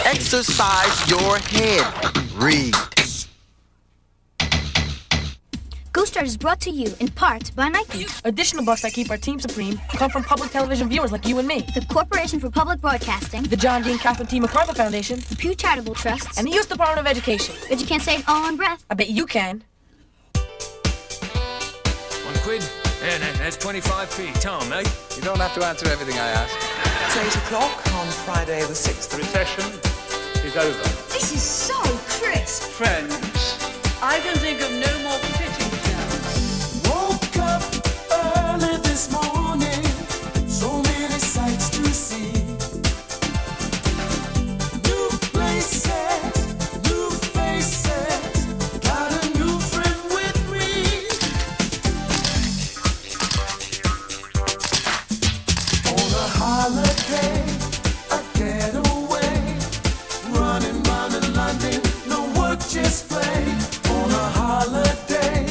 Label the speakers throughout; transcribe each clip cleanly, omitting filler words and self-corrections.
Speaker 1: Exercise your head. Read.
Speaker 2: Ghostwriter is brought to you in part by Nike.
Speaker 3: Additional bucks that keep our team supreme come from public television viewers like you and me.
Speaker 2: The Corporation for Public Broadcasting.
Speaker 3: The John Dean Catherine T. MacArthur Foundation.
Speaker 2: The Pew Charitable Trust.
Speaker 3: And the U.S. Department of Education.
Speaker 2: But you can't say it all in breath.
Speaker 3: I bet you can.
Speaker 4: £1. Yeah, that's 25p. Tom, eh?
Speaker 5: You don't have to answer everything I ask.
Speaker 6: It's 8 o'clock on Friday the 6th.
Speaker 7: The recession is over.
Speaker 2: This is so crisp.
Speaker 7: Friends,
Speaker 6: I can think of no more fitting terms.
Speaker 8: Woke up early this morning, so many sights to see. New places, new faces, got a new friend with me. On a holiday, a getaway, running London, no work, just play. On a holiday,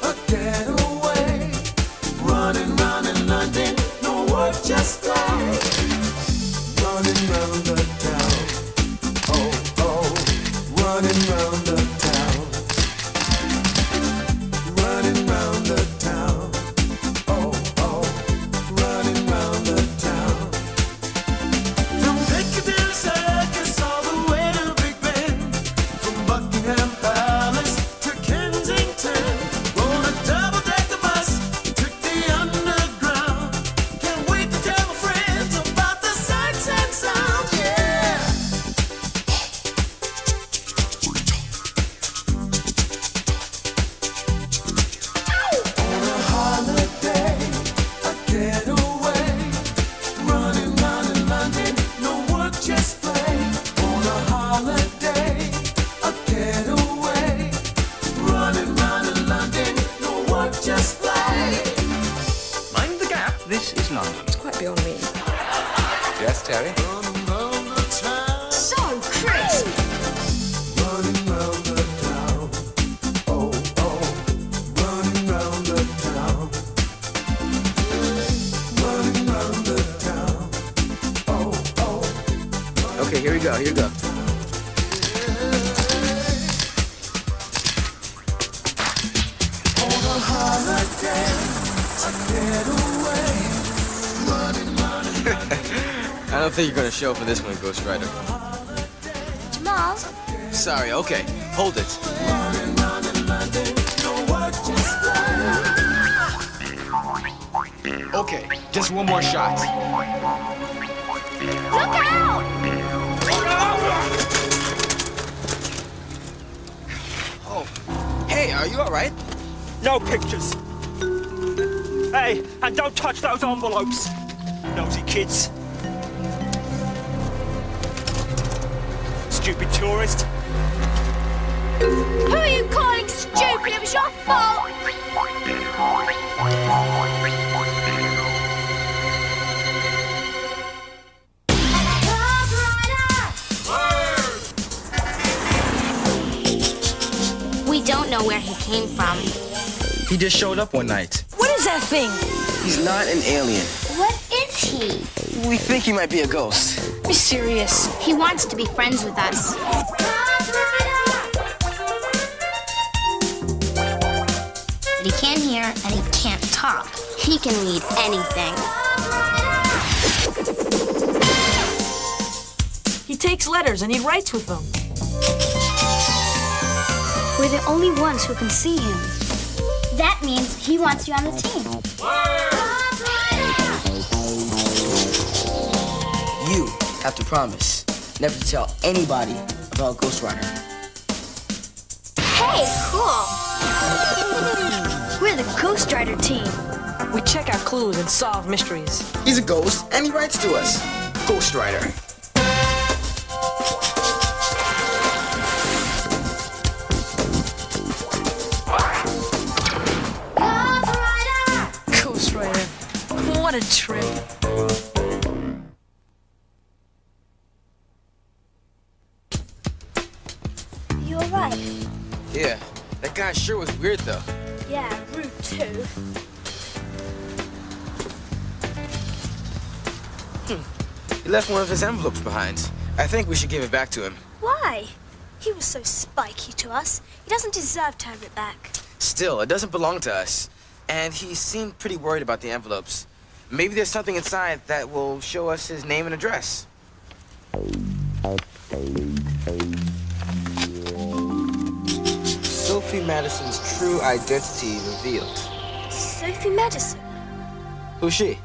Speaker 8: a getaway, running London, no work, just play. Running round the town, running round the town, running round the town, running round the town. From Piccadilly Circus all the way to Big Ben, from Buckingham Palace to Kensington, rode a double-decker bus, took the underground. Can't wait to tell my friends about the sights and sounds, yeah. On a holiday, a getaway, running London, no work, just play. On a holiday, a getaway, running London, no work, just play.
Speaker 7: mind the gap. This is London.
Speaker 6: It's quite beyond me.
Speaker 5: Yes, Terry?
Speaker 8: Running round the town,
Speaker 2: So crisp.
Speaker 8: running round the town, running round the town, running round the town,
Speaker 1: Okay, here we go, here we go.
Speaker 8: on a holiday, a getaway, running
Speaker 1: I don't think you're gonna show for this one, Ghostwriter.
Speaker 2: Jamal,
Speaker 1: Sorry, okay. Hold it.
Speaker 8: London, no work, just play.
Speaker 1: Okay, just one more shot.
Speaker 2: look out!
Speaker 1: Oh, hey, are you all right?
Speaker 7: No pictures. Hey, and don't touch those envelopes. Nosy kids. Stupid tourist.
Speaker 2: Who are you calling stupid? It was your fault. We don't know where he came from.
Speaker 1: He just showed up one night.
Speaker 3: What is that thing?
Speaker 1: He's not an alien.
Speaker 2: What is he?
Speaker 1: We think he might be a ghost.
Speaker 3: Be serious.
Speaker 2: He wants to be friends with us. But he can't hear and he can't talk. He can read anything.
Speaker 3: He takes letters and he writes with them.
Speaker 2: We're the only ones who can see him. That means he wants you on the team.
Speaker 1: You have to promise never to tell anybody about Ghostwriter.
Speaker 2: Hey, cool. We're the Ghostwriter team.
Speaker 3: We check out clues and solve mysteries.
Speaker 1: He's a ghost and he writes to us. Ghostwriter.
Speaker 3: Ghostwriter. What a trip.
Speaker 2: You all right?
Speaker 1: Yeah, that guy sure was weird though.
Speaker 2: Yeah, rude too.
Speaker 1: He left one of his envelopes behind. I think we should give it back to him.
Speaker 2: Why? He was so spiky to us. He doesn't deserve to have it back.
Speaker 1: Still, it doesn't belong to us. And he seemed pretty worried about the envelopes. Maybe there's something inside that will show us his name and address. Sophie Madison's true identity revealed.
Speaker 2: Sophie Madison?
Speaker 1: Who's she?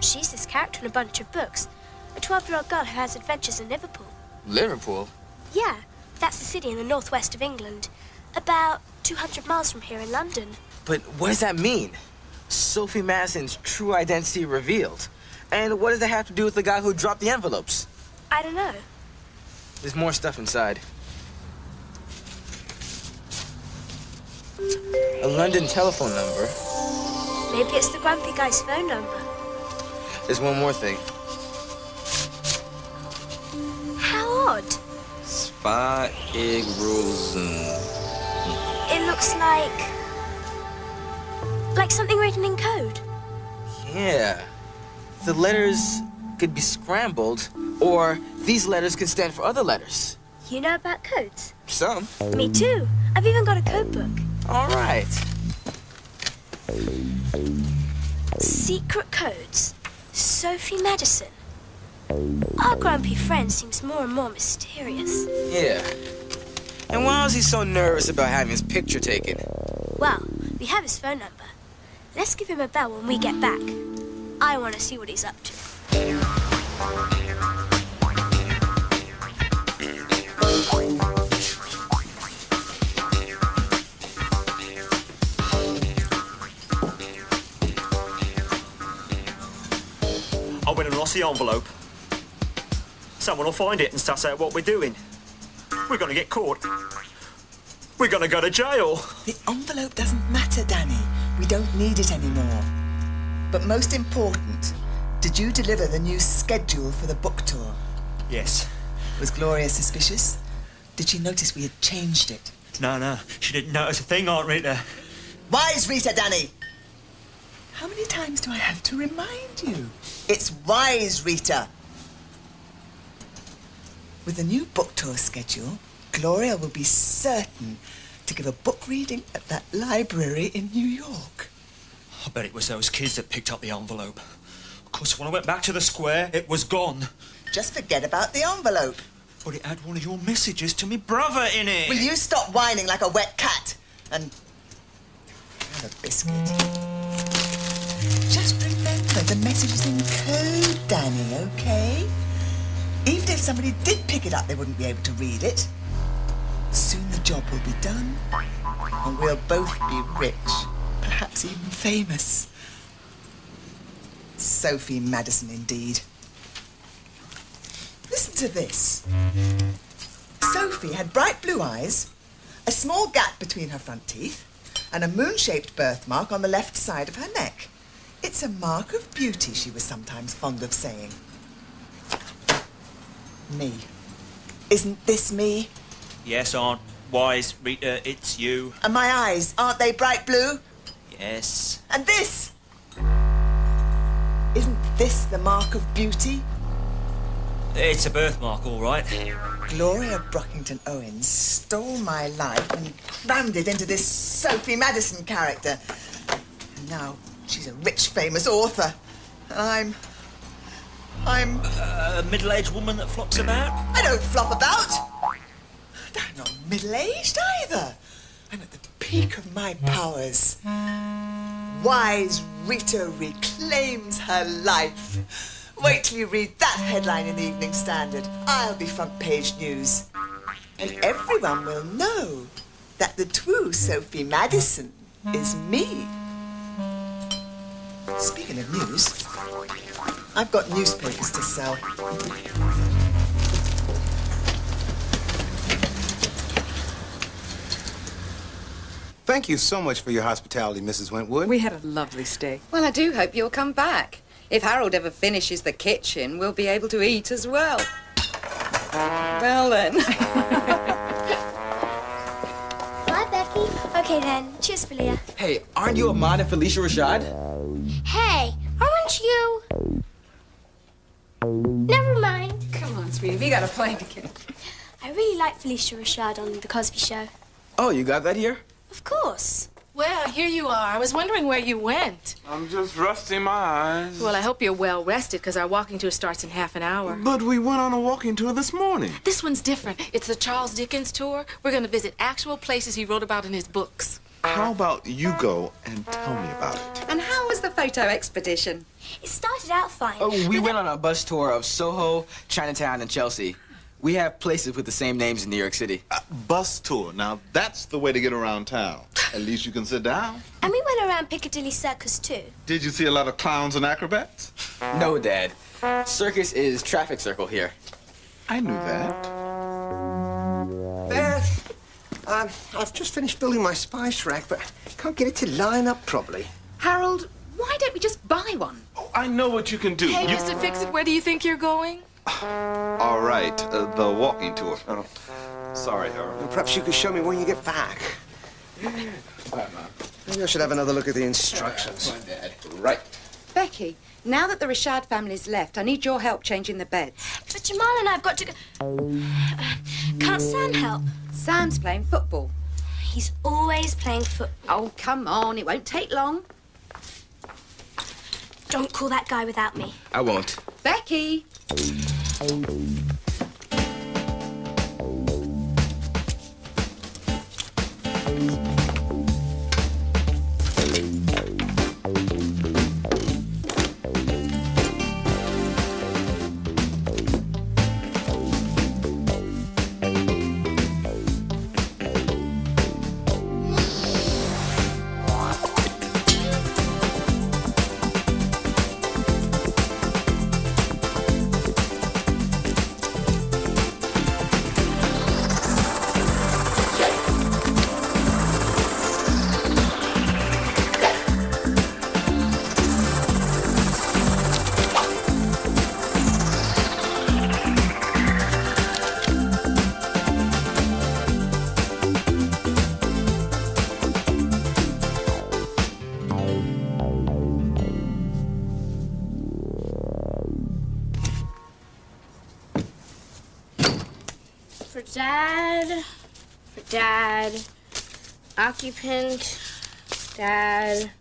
Speaker 2: She's this character in a bunch of books. A 12-year-old girl who has adventures in Liverpool.
Speaker 1: Liverpool?
Speaker 2: Yeah, that's a city in the northwest of England. About 200 miles from here in London.
Speaker 1: But what does that mean? Sophie Madison's true identity revealed. And what does that have to do with the guy who dropped the envelopes?
Speaker 2: I don't know.
Speaker 1: There's more stuff inside. A London telephone number.
Speaker 2: Maybe it's the grumpy guy's phone number.
Speaker 1: There's one more thing.
Speaker 2: How odd.
Speaker 1: Spiegelrosen.
Speaker 2: It looks like something written in code.
Speaker 1: Yeah. The letters could be scrambled, or these letters could stand for other letters.
Speaker 2: You know about codes?
Speaker 1: Some.
Speaker 2: Me too. I've even got a code book.
Speaker 1: All right.
Speaker 2: Secret codes. Sophie Madison. Our grumpy friend seems more and more mysterious.
Speaker 1: Yeah. And why is he so nervous about having his picture taken?
Speaker 2: Well, we have his phone number. Let's give him a bell when we get back. I want to see what he's up to.
Speaker 7: I went and lost the envelope. Someone will find it and suss out what we're doing. We're gonna get caught. We're gonna go to jail.
Speaker 9: The envelope doesn't matter, Danny. We don't need it anymore. But most important, did you deliver the new schedule for the book tour?
Speaker 7: Yes.
Speaker 9: Was Gloria suspicious? Did she notice we had changed it?
Speaker 7: No. She didn't notice a thing, Aunt Rita.
Speaker 9: Wise Rita, Danny! How many times do I have to remind you? It's wise Rita. With the new book tour schedule, Gloria will be certain to give a book reading at that library in New York.
Speaker 7: I bet it was those kids that picked up the envelope. Of course, when I went back to the square, it was gone.
Speaker 9: Just forget about the envelope.
Speaker 7: But it had one of your messages to me brother in it.
Speaker 9: Will you stop whining like a wet cat? And have a biscuit. Just remember the message is in code, Danny, okay? Even if somebody did pick it up, they wouldn't be able to read it. Soon the job will be done, and we'll both be rich, perhaps even famous. Sophie Madison, indeed. Listen to this. Sophie had bright blue eyes, a small gap between her front teeth, and a moon-shaped birthmark on the left side of her neck. It's a mark of beauty, she was sometimes fond of saying. Me. Isn't this me?
Speaker 7: Yes, Aunt Wise Rita, it's you.
Speaker 9: And my eyes, aren't they bright blue?
Speaker 7: Yes.
Speaker 9: And this? Isn't this the mark of beauty?
Speaker 7: It's a birthmark, all right.
Speaker 9: Gloria Brockington Owens stole my life and crammed it into this Sophie Madison character. And now she's a rich, famous author. And I'm...
Speaker 7: A middle-aged woman that flops about?
Speaker 9: I don't flop about. I'm not middle-aged either. I'm at the peak of my powers. Wise Rita reclaims her life. Wait till you read that headline in the Evening Standard. I'll be front page news. And everyone will know that the true Sophie Madison is me. Speaking of news, I've got newspapers to sell.
Speaker 10: Thank you so much for your hospitality, Mrs. Wentwood.
Speaker 6: We had a lovely stay.
Speaker 11: Well, I do hope you'll come back. If Harold ever finishes the kitchen, we'll be able to eat as well. Well, then.
Speaker 2: Bye, Becky. Okay then. Cheers, Philia.
Speaker 1: Hey, aren't you Ahmad and Felicia Rashad?
Speaker 2: Hey, aren't you? Never mind.
Speaker 11: Come on, sweetie, we got a plane to catch.
Speaker 2: I really like Felicia Rashad on The Cosby Show.
Speaker 1: Oh, you got that here?
Speaker 2: Of course.
Speaker 3: Well, here you are. I was wondering where you went.
Speaker 12: I'm just resting my eyes.
Speaker 3: Well, I hope you're well rested, because our walking tour starts in half an hour.
Speaker 12: But we went on a walking tour this morning.
Speaker 3: This one's different. It's the Charles Dickens tour. We're going to visit actual places he wrote about in his books.
Speaker 12: How about you go and tell me about it?
Speaker 11: And how was the photo expedition?
Speaker 2: It started out fine.
Speaker 1: Oh, we went on a bus tour of Soho, Chinatown, and Chelsea. We have places with the same names in New York City.
Speaker 12: Bus tour. Now, that's the way to get around town. At least you can sit down.
Speaker 2: And we went around Piccadilly Circus, too.
Speaker 12: Did you see a lot of clowns and acrobats?
Speaker 1: No, Dad. Circus is traffic circle here.
Speaker 12: I knew that.
Speaker 13: Beth, I've just finished building my spice rack, but can't get it to line up properly.
Speaker 11: Harold, why don't we just buy one?
Speaker 12: Oh, I know what you can do.
Speaker 3: Hey, Mr. Fix-It, where do you think you're going?
Speaker 12: All right, the walking tour. Oh, sorry, Harold.
Speaker 13: And perhaps you could show me when you get back.
Speaker 1: Bye, Mom.
Speaker 13: Maybe I should have another look at the instructions.
Speaker 1: Come on, Dad. Right.
Speaker 11: Becky, now that the Rashad family's left, I need your help changing the beds.
Speaker 2: But Jamal and I have got to go... Can't Sam help?
Speaker 11: Sam's playing football.
Speaker 2: He's always playing football.
Speaker 11: Oh, come on, it won't take long.
Speaker 2: Don't call that guy without me.
Speaker 1: I won't.
Speaker 11: Becky!
Speaker 2: For Dad, occupant, Dad.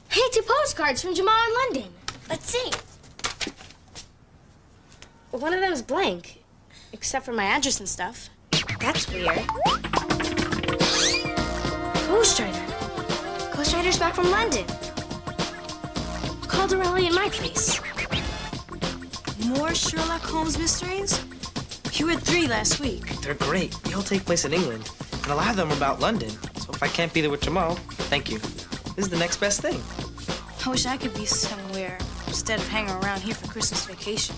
Speaker 2: Hey, 2 postcards from Jamal in London. Let's see. One of them's blank, except for my address and stuff. That's weird. Ghostwriter. Ghostwriter's back from London. Called Aurelie at my place.
Speaker 14: More Sherlock Holmes mysteries? You read 3 last week.
Speaker 15: They're great. They all take place in England. And a lot of them are about London. So if I can't be there with Jamal, thank you. This is the next best thing.
Speaker 14: I wish I could be somewhere instead of hanging around here for Christmas vacation.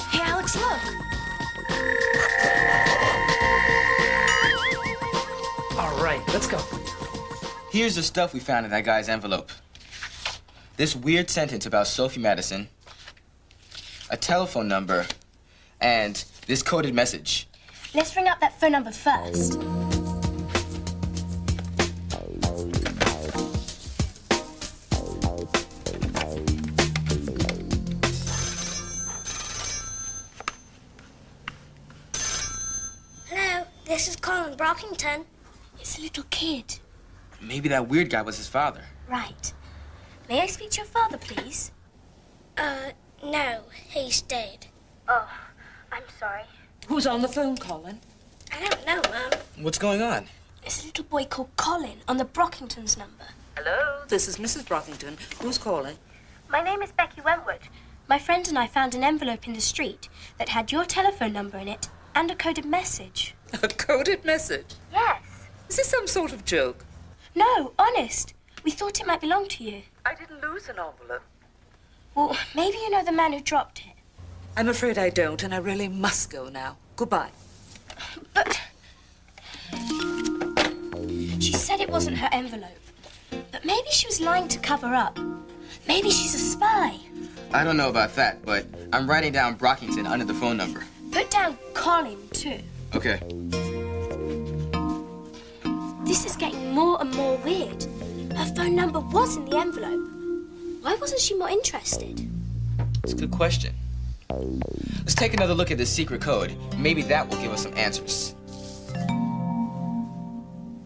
Speaker 2: Hey, Alex, look.
Speaker 15: All right, let's go.
Speaker 1: Here's the stuff we found in that guy's envelope. This weird sentence about Sophie Madison, a telephone number, and this coded message.
Speaker 2: Let's ring up that phone number first. Hello, this is Colin Brockington. It's a little kid.
Speaker 1: Maybe that weird guy was his father.
Speaker 2: Right. May I speak to your father, please? No, he's dead. Oh, I'm sorry.
Speaker 6: Who's on the phone, Colin?
Speaker 2: I don't know, Mum.
Speaker 1: What's going on?
Speaker 2: There's a little boy called Colin on the Brockington's number.
Speaker 6: Hello, this is Mrs. Brockington. Who's calling?
Speaker 2: My name is Becky Wentworth. My friend and I found an envelope in the street that had your telephone number in it and a coded message.
Speaker 6: A coded message?
Speaker 2: Yes.
Speaker 6: Is this some sort of joke?
Speaker 2: No, honest. We thought it might belong to you.
Speaker 6: I didn't lose an envelope.
Speaker 2: Well, maybe you know the man who dropped it.
Speaker 6: I'm afraid I don't, and I really must go now. Goodbye.
Speaker 2: But... She said it wasn't her envelope. But maybe she was lying to cover up. Maybe she's a spy.
Speaker 1: I don't know about that, but I'm writing down Brockington under the phone number.
Speaker 2: Put down Colin, too.
Speaker 1: Okay.
Speaker 2: This is getting more and more weird. Her phone number was in the envelope. Why wasn't she more interested?
Speaker 1: It's a good question. Let's take another look at this secret code. Maybe that will give us some answers.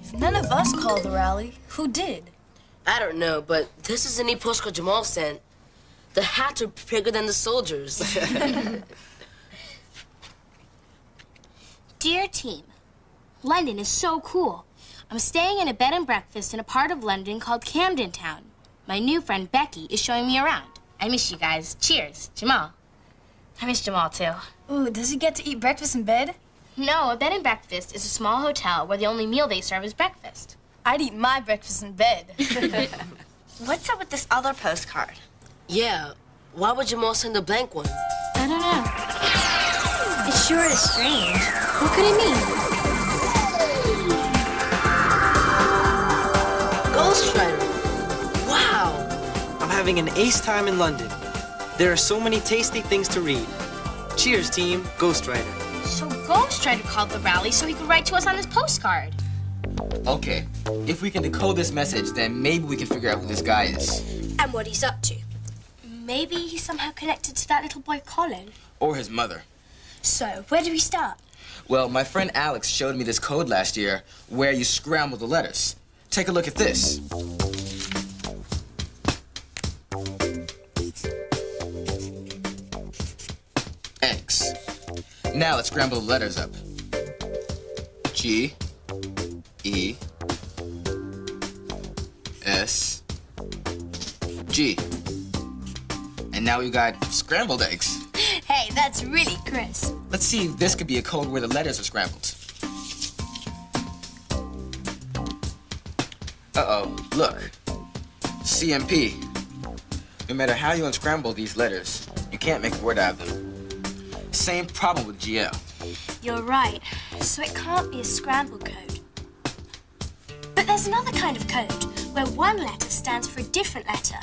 Speaker 14: If none of us called the rally, who did?
Speaker 16: I don't know, but this is a neat postcard Jamal sent. The hats are bigger than the soldiers.
Speaker 2: Dear team, London is so cool. I'm staying in a bed and breakfast in a part of London called Camden Town. My new friend Becky is showing me around. I miss you guys. Cheers, Jamal. I miss Jamal, too.
Speaker 14: Ooh, does he get to eat breakfast in bed?
Speaker 2: No, a bed and breakfast is a small hotel where the only meal they serve is breakfast.
Speaker 14: I'd eat my breakfast in bed.
Speaker 17: What's up with this other postcard?
Speaker 16: Yeah, why would Jamal send a blank one?
Speaker 2: I don't know. It sure is strange. What could it mean?
Speaker 16: Ghostwriter. Wow.
Speaker 15: I'm having an ace time in London. There are so many tasty things to read. Cheers, team. Ghostwriter.
Speaker 2: So Ghostwriter called the rally so he could write to us on this postcard.
Speaker 1: Okay. If we can decode this message, then maybe we can figure out who this guy is.
Speaker 2: And what he's up to. Maybe he's somehow connected to that little boy Colin.
Speaker 1: Or his mother.
Speaker 2: So, where do we start?
Speaker 1: Well, my friend Alex showed me this code last year where you scramble the letters. Take a look at this. X. Now let's scramble the letters up. G, E, S, G. And now we got scrambled eggs.
Speaker 2: Hey, that's really crisp.
Speaker 1: Let's see if this could be a code where the letters are scrambled. Uh-oh, look. CMP. No matter how you unscramble these letters, you can't make a word out of them. Same problem with GL.
Speaker 2: You're right. So it can't be a scramble code. But there's another kind of code where one letter stands for a different letter.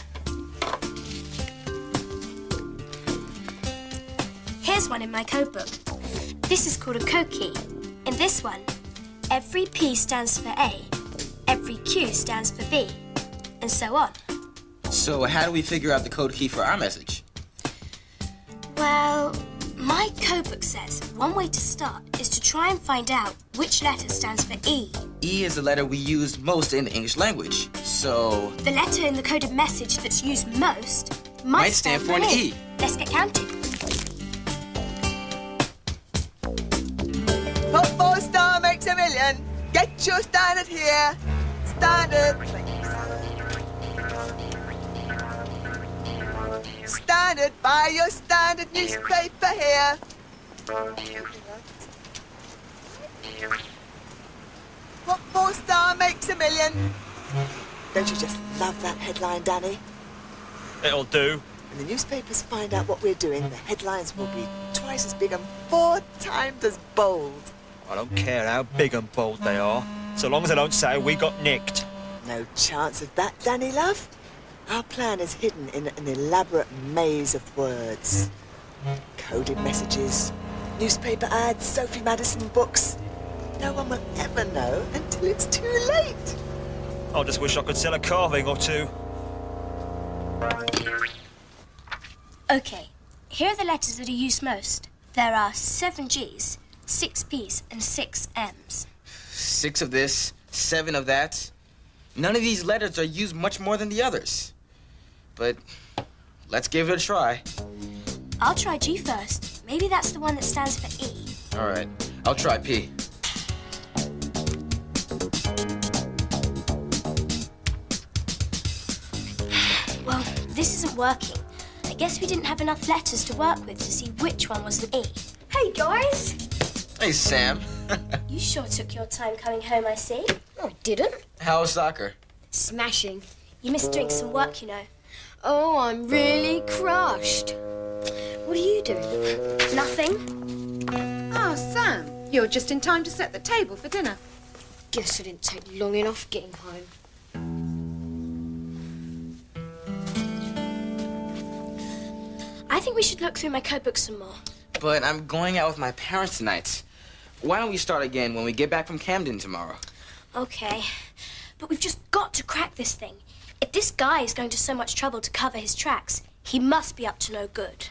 Speaker 2: Here's one in my code book. This is called a code key. In this one, every P stands for A, every Q stands for B, and so on.
Speaker 1: So how do we figure out the code key for our message?
Speaker 2: Well, my code book says one way to start is to try and find out which letter stands for E.
Speaker 1: E is the letter we use most in the English language, so...
Speaker 2: The letter in the coded message that's used most might stand for an E. Let's get counting.
Speaker 9: What 4-star makes a million? Get your standard here. Standard, please. Standard, buy your standard newspaper here. What 4-star makes a million? Don't you just love that headline, Danny?
Speaker 7: It'll do.
Speaker 9: When the newspapers find out what we're doing, the headlines will be twice as big and 4 times as bold.
Speaker 7: I don't care how big and bold they are, so long as I don't say we got nicked.
Speaker 9: No chance of that, Danny, love. Our plan is hidden in an elaborate maze of words. Coded messages, newspaper ads, Sophie Madison books. No one will ever know until it's too late.
Speaker 7: I just wish I could sell a carving or two.
Speaker 2: Okay, here are the letters that are used most. There are 7 G's, 6 P's, and 6 M's.
Speaker 1: 6 of this, 7 of that. None of these letters are used much more than the others. But let's give it a try.
Speaker 2: I'll try G first. Maybe that's the one that stands for E.
Speaker 1: All right, I'll try P.
Speaker 2: Well, this isn't working. I guess we didn't have enough letters to work with to see which one was the E. Hey, guys!
Speaker 1: Hey, Sam.
Speaker 2: You sure took your time coming home, I see. Oh, I didn't.
Speaker 1: How was soccer?
Speaker 2: Smashing. You missed doing some work, you know. Oh, I'm really crushed. What are you doing? Nothing.
Speaker 11: Oh, Sam, you're just in time to set the table for dinner.
Speaker 2: Guess it didn't take long enough getting home.
Speaker 14: think we should look through my code book some more.
Speaker 1: But I'm going out with my parents tonight. Why don't we start again when we get back from Camden tomorrow?
Speaker 14: Okay. But we've just got to crack this thing. If this guy is going to so much trouble to cover his tracks, he must be up to no good.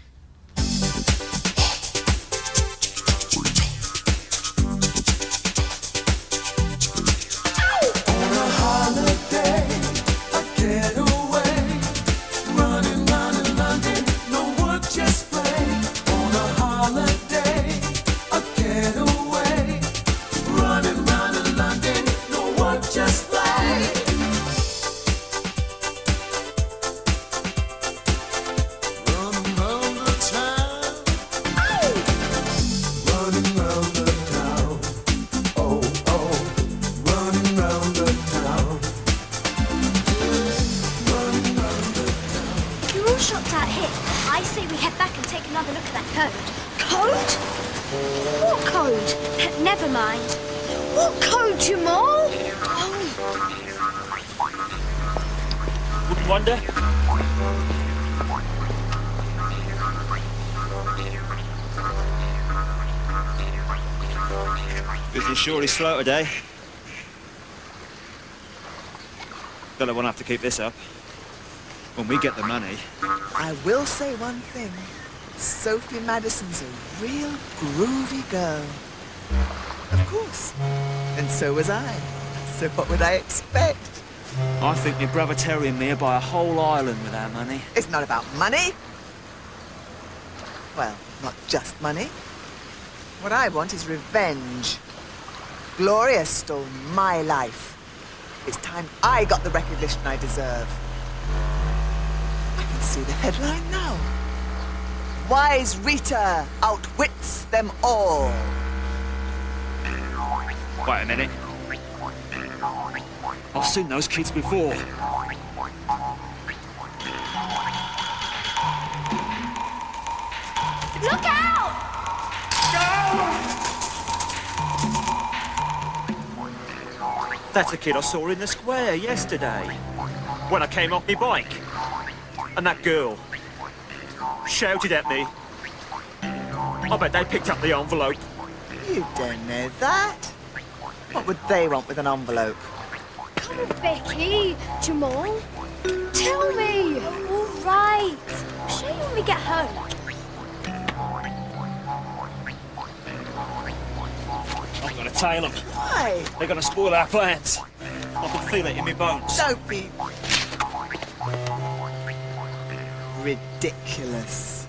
Speaker 14: Never mind. What code, Jamal?
Speaker 7: Wouldn't wonder. Business sure is slow today. Fella won't have to keep this up. When we get the money.
Speaker 9: I will say one thing. Sophie Madison's a real groovy girl. Of course. And so was I. So what would I expect?
Speaker 7: I think my brother Terry and me will buy a whole island with our money.
Speaker 9: It's not about money. Well, not just money. What I want is revenge. Gloria stole my life. It's time I got the recognition I deserve. I can see the headline now. Wise Rita outwits them all.
Speaker 7: Wait a minute. I've seen those kids before.
Speaker 14: Look out!
Speaker 7: That's the kid I saw in the square yesterday. When I came off my bike. And that girl shouted at me. I bet they picked up the envelope.
Speaker 9: You don't know that. What would they want with an envelope?
Speaker 14: Come on, Becky. Jamal. Tell me. All right. I'll show you when we get home.
Speaker 7: I'm gonna tail them.
Speaker 9: Why?
Speaker 7: They're gonna spoil our plans. I can feel it in my bones.
Speaker 9: Don't be ridiculous.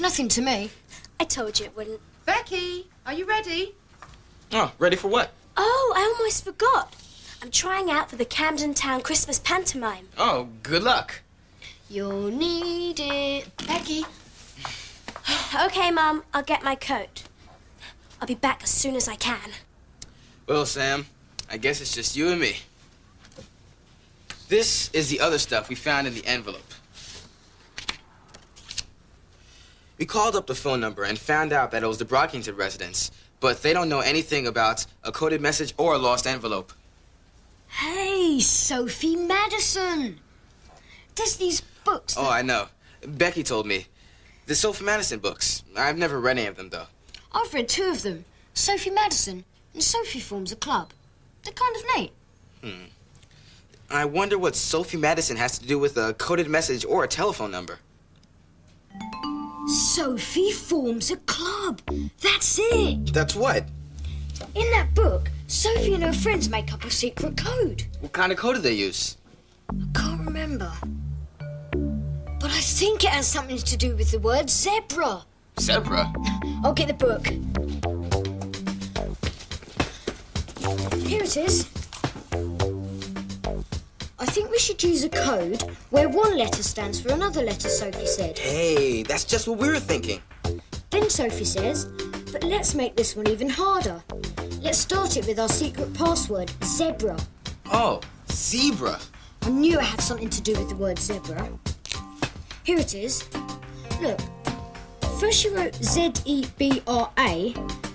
Speaker 14: Nothing to me. I told you it wouldn't.
Speaker 3: Becky, are you ready?
Speaker 1: Oh, ready for what?
Speaker 14: Oh, I almost forgot. I'm trying out for the Camden Town Christmas pantomime.
Speaker 1: Oh, good luck.
Speaker 14: You'll need it. Becky. Okay, Mum, I'll get my coat. I'll be back as soon as I can.
Speaker 1: Well, Sam, I guess it's just you and me. This is the other stuff we found in the envelope. We called up the phone number and found out that it was the Brockington residence, but they don't know anything about a coded message or a lost envelope.
Speaker 14: Hey, Sophie Madison. There's these books.
Speaker 1: Oh, I know. Becky told me. The Sophie Madison books. I've never read any of them, though.
Speaker 14: I've read 2 of them. Sophie Madison and Sophie Forms a Club. They're kind of neat.
Speaker 1: I wonder what Sophie Madison has to do with a coded message or a telephone number.
Speaker 14: Sophie Forms a Club. That's it.
Speaker 1: That's what?
Speaker 14: In that book, Sophie and her friends make up a secret code.
Speaker 1: What kind of code do they use?
Speaker 14: I can't remember. But I think it has something to do with the word zebra.
Speaker 1: Zebra?
Speaker 14: I'll get the book. Here it is. I think we should use a code where one letter stands for another letter, Sophie said.
Speaker 1: Hey, that's just what we were thinking.
Speaker 14: Then thing, Sophie says. But let's make this one even harder. Let's start it with our secret password, zebra.
Speaker 1: Oh, zebra.
Speaker 14: I knew it had something to do with the word zebra. Here it is. Look. First she wrote Z-E-B-R-A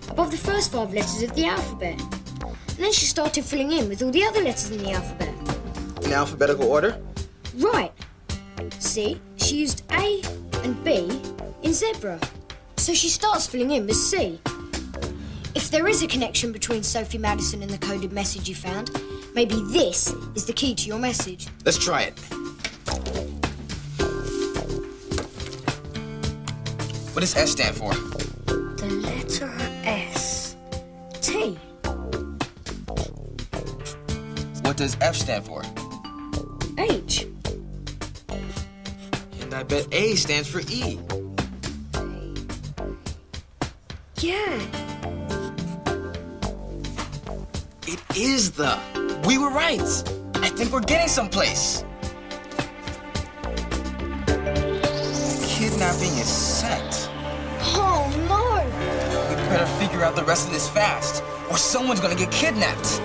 Speaker 14: above the first 5 letters of the alphabet. And then she started filling in with all the other letters in the alphabet.
Speaker 1: In alphabetical order?
Speaker 14: Right. See, she used A and B in zebra. So she starts filling in with C. If there is a connection between Sophie Madison and the coded message you found, maybe this is the key to your message.
Speaker 1: Let's try it. What does S stand for?
Speaker 14: The letter S. T.
Speaker 1: What does F stand for?
Speaker 14: H.
Speaker 1: And I bet A stands for E.
Speaker 14: Yeah.
Speaker 1: It is the. We were right. I think we're getting someplace. Kidnapping is set.
Speaker 14: Oh, no.
Speaker 1: We better figure out the rest of this fast, or someone's gonna get kidnapped.